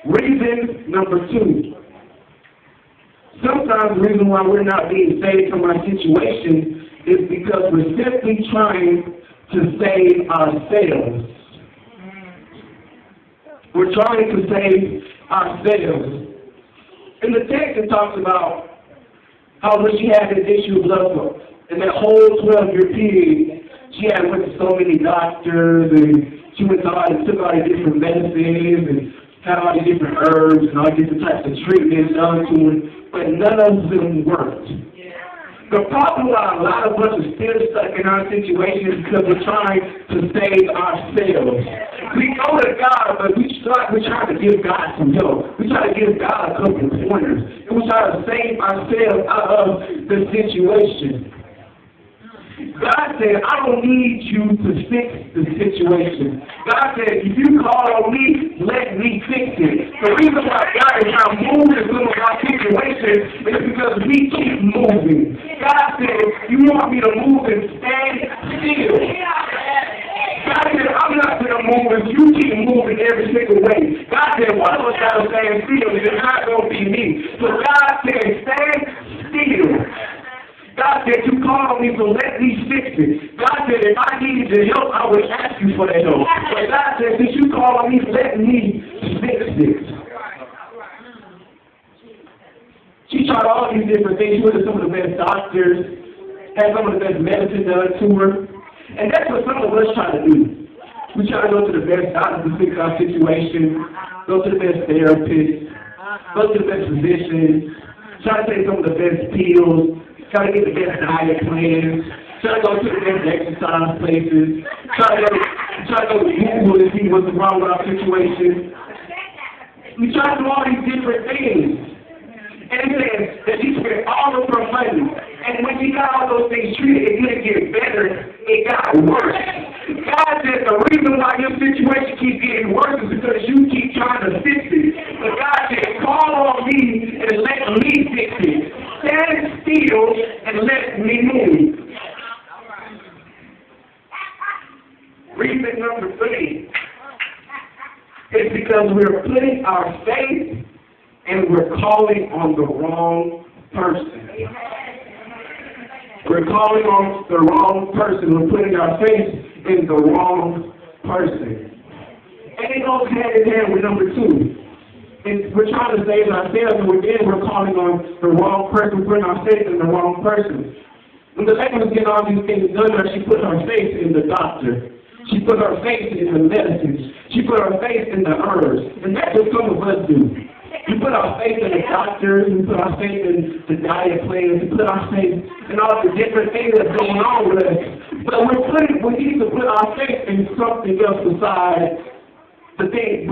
Reason number 2. Sometimes the reason why we're not being saved from our situation is because we're simply trying to save ourselves. We're trying to save ourselves. In the text, it talks about how when she had this issue of blood flow, in that whole 12-year period, she had went to so many doctors, and she went to took all these different medicines, and had all these different herbs, and all these different types of treatments done to her, but none of them worked. The problem why a lot of us are still stuck in our situation is because we're trying to save ourselves. We go to God, but we're trying to give God some help. We try to give God a couple of pointers. And we try to save ourselves out of the situation. God said, I don't need you to fix the situation. God said, if you call on me, let me fix it. The reason why God is not moving some of our situations is because we keep moving. God said, you want me to move and stand still. God said, I'm not going to move if you keep moving every single way. God said, one of us got to stand still, and it's not going to be me. So God said, stand still. God said, you call on me, so let me fix it. God said, if I needed your help, I would ask you for that help. But God said, since you call on me, let me fix it. She tried all these different things. She went to some of the best doctors, had some of the best medicine done to her. And that's what some of us try to do. We try to go to the best doctor to fix our situation, go to the best therapist, go to the best physician, try to take some of the best pills, try to get the best diet plans, try to go to the best exercise places, try to go to Google and see what's wrong with our situation. We try to do all these different things. And it says that she spent all of her money. And when she got all those things treated, it didn't get better, it got worse. God said the reason why your situation keeps getting worse is because you keep trying to fix it. But God said, call on me and let me fix it. Stand still and let me move. Reason number 3 is because we're putting our faith and we're calling on the wrong person. We're calling on the wrong person. We're putting our faith in the wrong person. And it goes hand in hand with number 2. And we're trying to save ourselves, and we're calling on the wrong person, putting our faith in the wrong person. When the lady was getting all these things done, she put her faith in the doctor. She put her faith in the medicines. She put her faith in the herbs. And that's what some of us do. We put our faith in the doctors, we put our faith in the diet plans, we put our faith in all the different things that's going on with us. But we need to put our faith in something else besides the things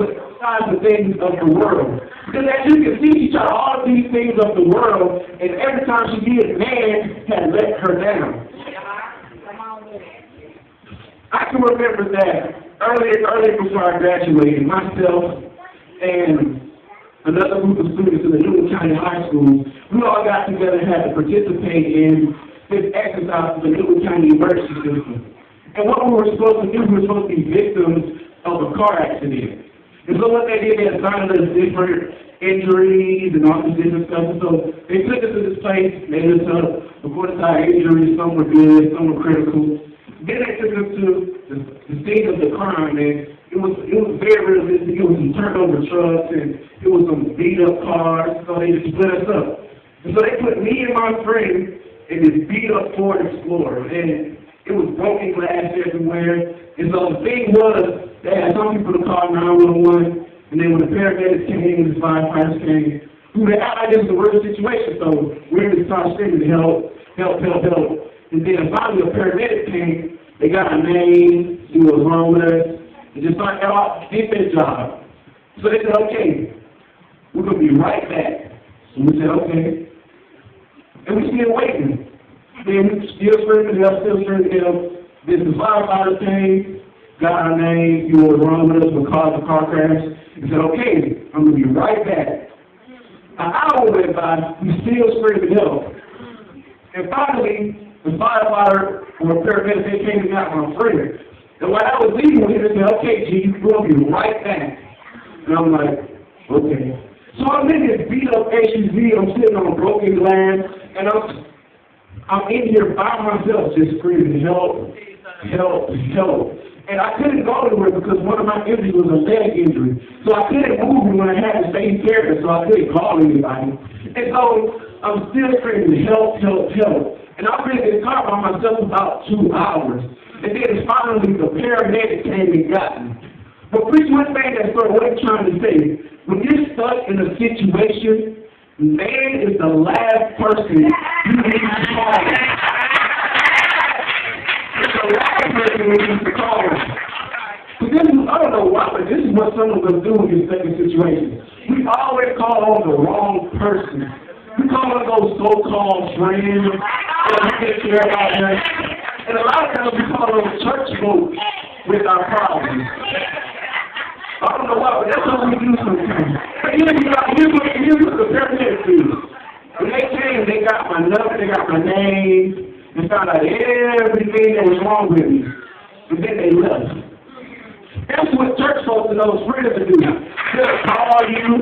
of the world. Because as you can see, she tried all these things of the world, and every time she did, man had let her down. I can remember that early before I graduated, myself and another group of students in the Newton County High School, we all got together and had to participate in this exercise for the Newton County emergency system. And what we were supposed to do, we were supposed to be victims of a car accident. And so what they did, they assigned us different injuries and all this different stuff. And so they took us to this place, made us up, according to our injuries, some were good, some were critical. Then they took us to the scene of the crime, and it was very realistic. It was some turned over trucks, and it was some beat up cars, so they just split us up. And so they put me and my friend in this beat up Ford Explorer, and it was broken glass everywhere. And so the thing was, they had some people to call 911, and then when the paramedics came, the firefighters came, we would act like this was a real situation, so we were just started screaming, help. And then finally a paramedic came, they got our name, see what was wrong with us, and just like did their job. So they said, okay, we're going to be right back. And we said, okay. And we still waiting. Then we still screaming help. Then the firefighters came, got our name, see what was wrong with us, what caused the car crash. And said, okay, I'm going to be right back. An hour went by, we still screaming help. And finally, the firefighter or paramedic, they came and got my friend. And while I was leaving with him, they said, okay, G, we're going to be right back. And I'm like, Okay. So I'm in this beat up SUV, I'm sitting on broken glass, and I'm in here by myself just screaming, help, help, help. And I couldn't go anywhere because one of my injuries was a leg injury. So I couldn't move when I had to stay here, so I couldn't call anybody. And so I'm still screaming, help, help, help. And I've been in the car by myself about 2 hours. And then finally the paramedic came and got me. But preach one thing that sort of what I'm trying to say. When you're stuck in a situation, man is the last person you need to call. It's the last person you need to call. But this is, I don't know why, but this is what some of us do in these second situations. We always call on the wrong person. We call on those so-called friends that we take care about them. And a lot of times we call on church folks with our problems. I don't know why, but that's what we do sometimes. But here's what the paramedics do. When they came, they got my number, they got my name, and found out everything that was wrong with me. And then they left. That's what church folks and those friends do. They'll call you,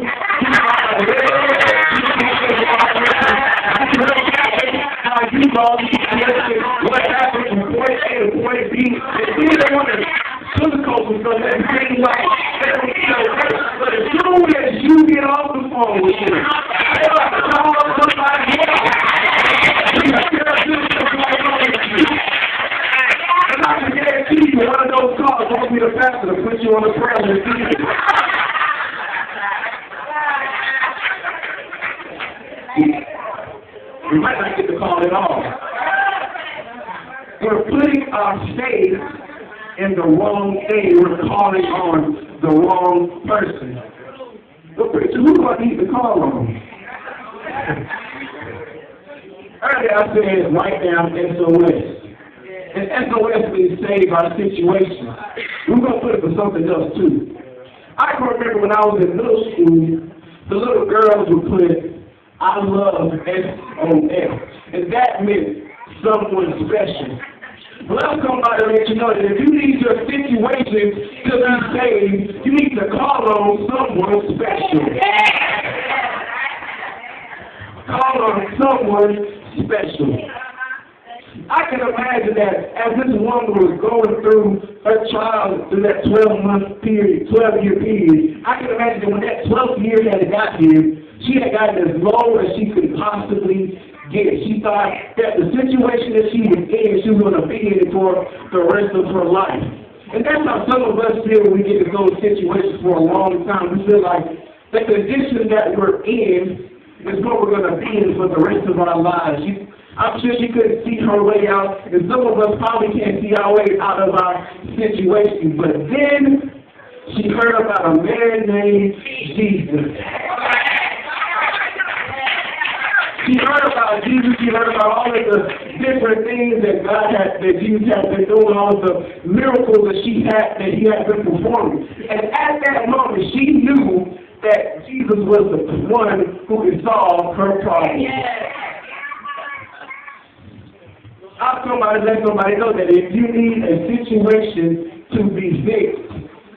what happened from point A to point B, and then they want to sugarcoat because everything like but as soon as you get off the phone with them, they're like to call up somebody else. And I can guarantee you one of those calls won't be the pastor to put you on the prayer list. We might not get the call at all. We're putting our faith in the wrong thing. We're calling on the wrong person. But preacher, who do I need to call on? Earlier I said write down SOS. And SOS means save our situation. We're going to put it for something else too. I can remember when I was in middle school, the little girls would put I love SOS. And that meant someone special. Well, I'm coming by to let you know that if you need your situation to be saved, you need to call on someone special. Call on someone special. I can imagine that as this woman was going through her child through that 12-month period, 12-year period, I can imagine that when that 12th year had got here, she had gotten as low as she could possibly get. She thought that the situation that she was in, she was going to be in it for the rest of her life. And that's how some of us feel when we get in those situations for a long time. We feel like the condition that we're in is what we're going to be in for the rest of our lives. I'm sure she couldn't see her way out, and some of us probably can't see our way out of our situation. But then she heard about a man named Jesus. She heard about Jesus. She heard about all of the different things that Jesus had been doing, all of the miracles that he had been performing. And at that moment, she knew that Jesus was the one who could solve her problem. I'll come out and let somebody know that if you need a situation to be fixed,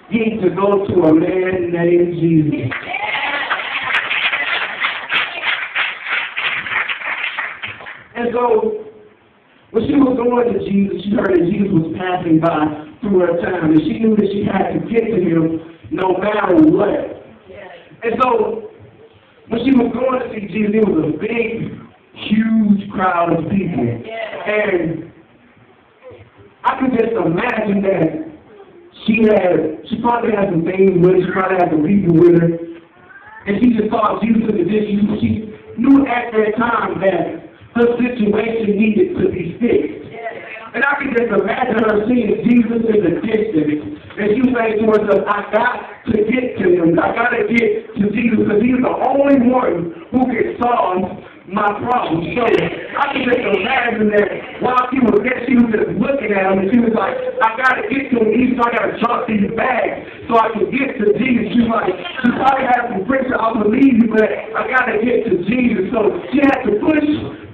you need to go to a man named Jesus. And so, when she was going to Jesus, she heard that Jesus was passing by through her town, and she knew that she had to get to him no matter what. And so, when she was going to see Jesus, it was a big, huge crowd of people. And I could just imagine that she probably had some things with her, she probably had some people with her, and she just thought Jesus in the distance. She knew at that time that her situation needed to be fixed. And I can just imagine her seeing Jesus in the distance. And she was saying to herself, I got to get to him. I got to get to Jesus because he's the only one who can solve my problem. So I can just imagine that while she was there, she was just looking at him and she was like, I got to get to him. So I got to drop these bags so I can get to Jesus. She's like, she probably had some pressure, I believe you, but I got to get to Jesus. So she had to push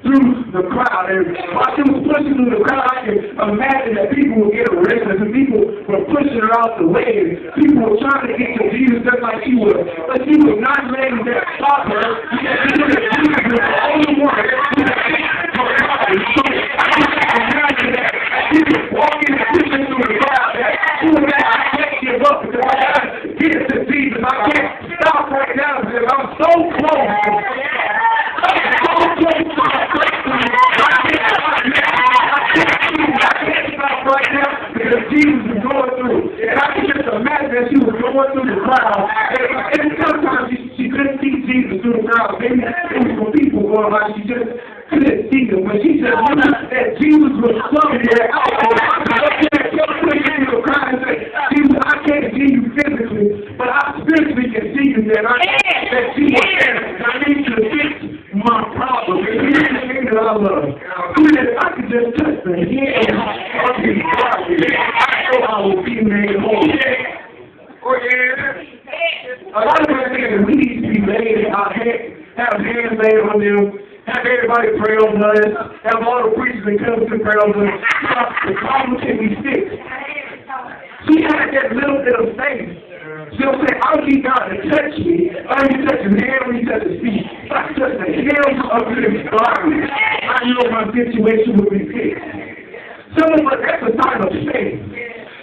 through the crowd. And while she was pushing through the crowd, I can imagine that people would get arrested and people were pushing her out the way. And people were trying to get to Jesus just like she was. But she was not letting that stop her. Because she knew that Jesus was the only one who had her God. And so I can imagine that she was walking and pushing through the crowd. That she was like, I can't give up because I got to get to Jesus. I can't stop right now because I'm so close. Right now, because Jesus was going through. And I can just imagine that she was going through the crowd. And sometimes she couldn't see Jesus through the crowd. Maybe it was some people going by, she just couldn't see them. But she just knew that Jesus was somewhere out there. She was crying and say, Jesus, I can't see you physically, but I spiritually can see you there. I know that you are there. I need you to fix my problem. And here's the thing that I love. If I could just touch the hand of his body, I know I will be made whole. A lot of us think that we need to be made, have hands laid on them, have everybody pray on us, have all the preachers and come to pray on us. The problem can be fixed. She had that little bit of faith. She'll say, I need God to touch me. I need to touch his hand, I need to touch his feet. I touch the hem of his garment. I know my situation will be fixed. Some of us, that's a sign of faith.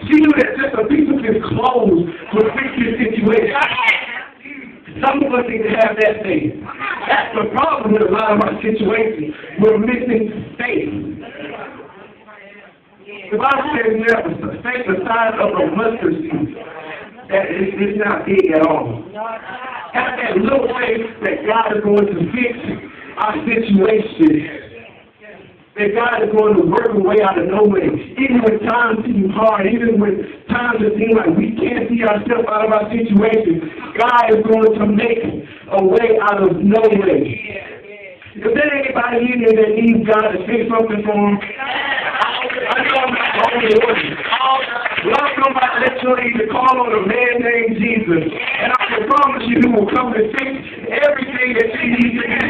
She knew that just a piece of his clothes would fix his situation. Some of us need to have that faith. That's the problem with a lot of our situations. We're missing faith. The Bible says you have a faith the size of a mustard seed. That it's not big at all. Have that little faith that God is going to fix our situation. That God is going to work a way out of no way. Even when times seem hard, even when times that seem like we can't see ourselves out of our situation, God is going to make a way out of no way. Is there anybody in there that needs God to fix something for them? I know I'm not the only one. Love somebody that you need to call on a man named Jesus. And I can promise you he will come to fix everything that you need to do.